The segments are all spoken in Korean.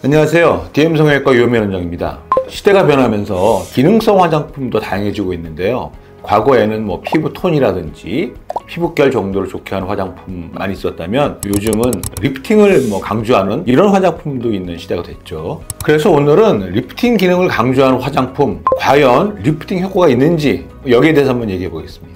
안녕하세요. DM성형외과 유현민 원장입니다. 시대가 변하면서 기능성 화장품도 다양해지고 있는데요. 과거에는 피부 톤이라든지 피부결 정도를 좋게 하는 화장품만 있었다면 요즘은 리프팅을 강조하는 이런 화장품도 있는 시대가 됐죠. 그래서 오늘은 리프팅 기능을 강조하는 화장품, 과연 리프팅 효과가 있는지 여기에 대해서 한번 얘기해 보겠습니다.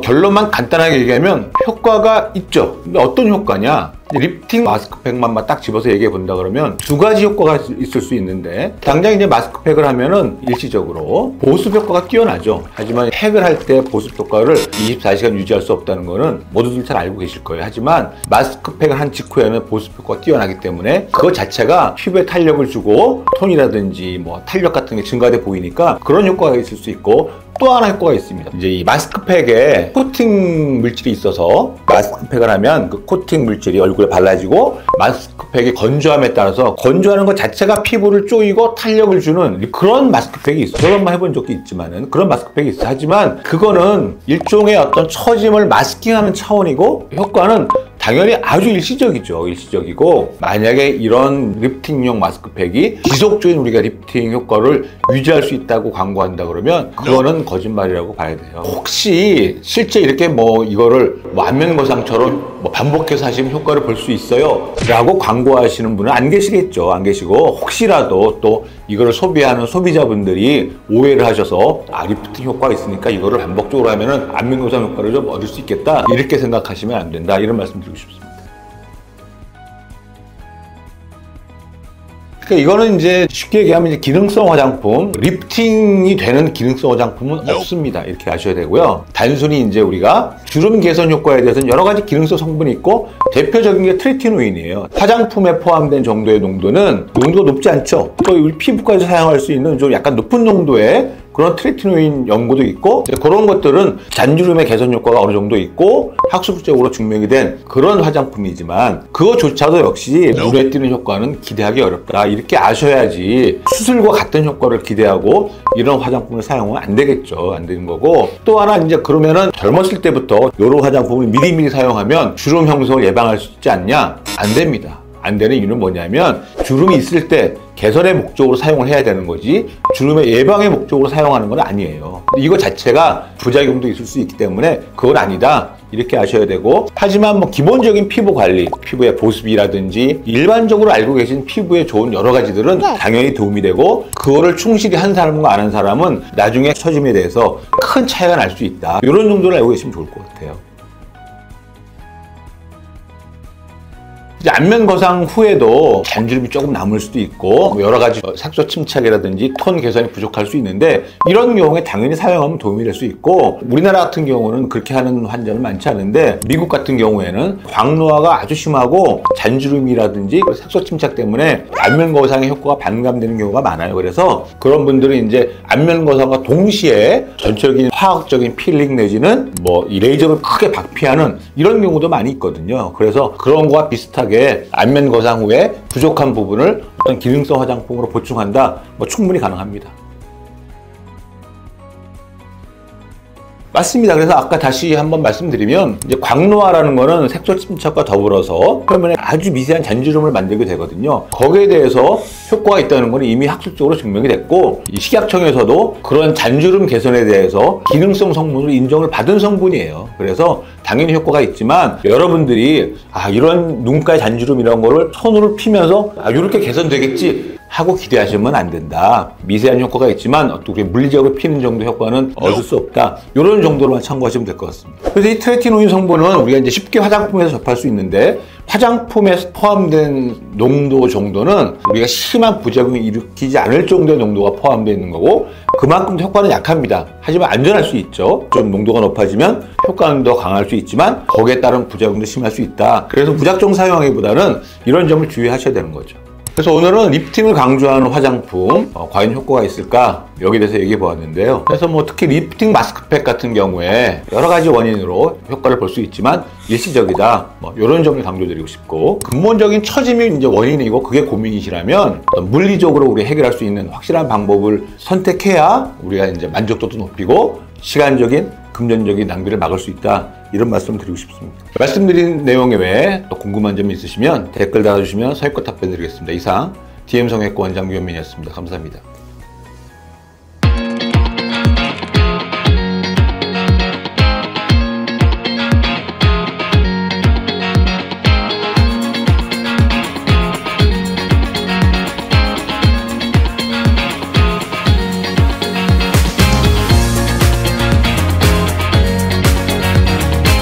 결론만 간단하게 얘기하면 효과가 있죠. 근데 어떤 효과냐? 리프팅 마스크팩만 딱 집어서 얘기해 본다 그러면 두 가지 효과가 있을 수 있는데, 당장 이제 마스크팩을 하면은 일시적으로 보습 효과가 뛰어나죠. 하지만 팩을 할 때 보습 효과를 24시간 유지할 수 없다는 거는 모두들 잘 알고 계실 거예요. 하지만 마스크팩을 한 직후에는 보습 효과가 뛰어나기 때문에 그것 자체가 피부에 탄력을 주고 톤이라든지 탄력 같은 게 증가돼 보이니까 그런 효과가 있을 수 있고, 또 하나 효과가 있습니다. 이제 이 마스크팩에 코팅 물질이 있어서 마스크팩을 하면 그 코팅 물질이 얼굴에 발라지고 마스크팩의 건조함에 따라서 건조하는 것 자체가 피부를 조이고 탄력을 주는 그런 마스크팩이 있어요. 저도 한번 해본 적도 있지만은 그런 마스크팩이 있어요. 하지만 그거는 일종의 어떤 처짐을 마스킹하는 차원이고 효과는 당연히 아주 일시적이죠. 일시적이고, 만약에 이런 리프팅용 마스크팩이 지속적인 우리가 리프팅 효과를 유지할 수 있다고 광고한다 그러면 그거는 거짓말이라고 봐야 돼요. 혹시 실제 이렇게 이거를 안면거상처럼 반복해서 하시면 효과를 볼 수 있어요 라고 광고하시는 분은 안 계시겠죠. 안 계시고, 혹시라도 또 이거를 소비하는 소비자분들이 오해를 하셔서 리프팅 효과가 있으니까 이거를 반복적으로 하면은 안면거상 효과를 좀 얻을 수 있겠다, 이렇게 생각하시면 안 된다, 이런 말씀 드리고 싶습니다. 이거는 이제 쉽게 얘기하면 기능성 화장품, 리프팅이 되는 기능성 화장품은 없습니다. 이렇게 아셔야 되고요. 단순히 이제 우리가 주름 개선 효과에 대해서는 여러 가지 기능성 성분이 있고, 대표적인 게 트리티노인이에요. 화장품에 포함된 정도의 농도는 농도가 높지 않죠. 또 우리 피부까지 사용할 수 있는 좀 약간 높은 농도의 그런 트리티노인 연고도 있고, 그런 것들은 잔주름의 개선 효과가 어느 정도 있고 학술적으로 증명이 된 그런 화장품이지만, 그거조차도 역시 눈에 띄는 효과는 기대하기 어렵다, 이렇게 아셔야지 수술과 같은 효과를 기대하고 이런 화장품을 사용하면 안 되겠죠. 안 되는 거고, 또 하나 이제 그러면은 젊었을 때부터 이런 화장품을 미리미리 사용하면 주름 형성을 예방할 수 있지 않냐? 안 됩니다. 안 되는 이유는 뭐냐면, 주름이 있을 때 개선의 목적으로 사용을 해야 되는 거지 주름의 예방의 목적으로 사용하는 건 아니에요. 이거 자체가 부작용도 있을 수 있기 때문에 그건 아니다, 이렇게 아셔야 되고, 하지만 기본적인 피부 관리, 피부의 보습이라든지 일반적으로 알고 계신 피부에 좋은 여러 가지들은 당연히 도움이 되고, 그거를 충실히 한 사람과 안 한 사람은 나중에 처짐에 대해서 큰 차이가 날 수 있다, 이런 정도를 알고 계시면 좋을 것 같아요. 이제 안면 거상 후에도 잔주름이 조금 남을 수도 있고, 여러 가지 색소 침착이라든지 톤 개선이 부족할 수 있는데, 이런 경우에 당연히 사용하면 도움이 될 수 있고, 우리나라 같은 경우는 그렇게 하는 환자는 많지 않은데, 미국 같은 경우에는 광노화가 아주 심하고 잔주름이라든지 색소 침착 때문에 안면 거상의 효과가 반감되는 경우가 많아요. 그래서 그런 분들은 이제 안면 거상과 동시에 전체적인 화학적인 필링 내지는 이 레이저를 크게 박피하는 이런 경우도 많이 있거든요. 그래서 그런 거와 비슷하게 안면 거상 후에 부족한 부분을 어떤 기능성 화장품으로 보충한다, 충분히 가능합니다. 맞습니다. 그래서 아까 다시 한번 말씀드리면, 이제 광노화라는 거는 색소 침착과 더불어서 표면에 아주 미세한 잔주름을 만들게 되거든요. 거기에 대해서 효과가 있다는 건 이미 학술적으로 증명이 됐고, 이 식약청에서도 그런 잔주름 개선에 대해서 기능성 성분으로 인정을 받은 성분이에요. 그래서 당연히 효과가 있지만, 여러분들이 이런 눈가의 잔주름 이런 거를 손으로 피면서 이렇게 개선되겠지 하고 기대하시면 안 된다. 미세한 효과가 있지만 어떻게 물리적으로 피는 정도 효과는 얻을 수 없다, 이런 정도로만 참고하시면 될 것 같습니다. 그래서 이 트리티노인 성분은 우리가 이제 쉽게 화장품에서 접할 수 있는데, 화장품에 포함된 농도 정도는 우리가 심한 부작용을 일으키지 않을 정도의 농도가 포함되어 있는 거고, 그만큼 효과는 약합니다. 하지만 안전할 수 있죠. 좀 농도가 높아지면 효과는 더 강할 수 있지만 거기에 따른 부작용도 심할 수 있다. 그래서 무작정 사용하기보다는 이런 점을 주의하셔야 되는 거죠. 그래서 오늘은 리프팅을 강조하는 화장품, 과연 효과가 있을까? 여기에 대해서 얘기해 보았는데요. 그래서 특히 리프팅 마스크팩 같은 경우에 여러 가지 원인으로 효과를 볼 수 있지만 일시적이다, 이런 점을 강조드리고 싶고, 근본적인 처짐이 이제 원인이고 그게 고민이시라면 물리적으로 우리 해결할 수 있는 확실한 방법을 선택해야 우리가 이제 만족도도 높이고 시간적인 금전적인 낭비를 막을 수 있다. 이런 말씀 드리고 싶습니다. 말씀드린 내용 외에 또 궁금한 점이 있으시면 댓글 달아주시면 성의껏 답변드리겠습니다. 이상 DM성형외과 원장 유현민이었습니다. 감사합니다.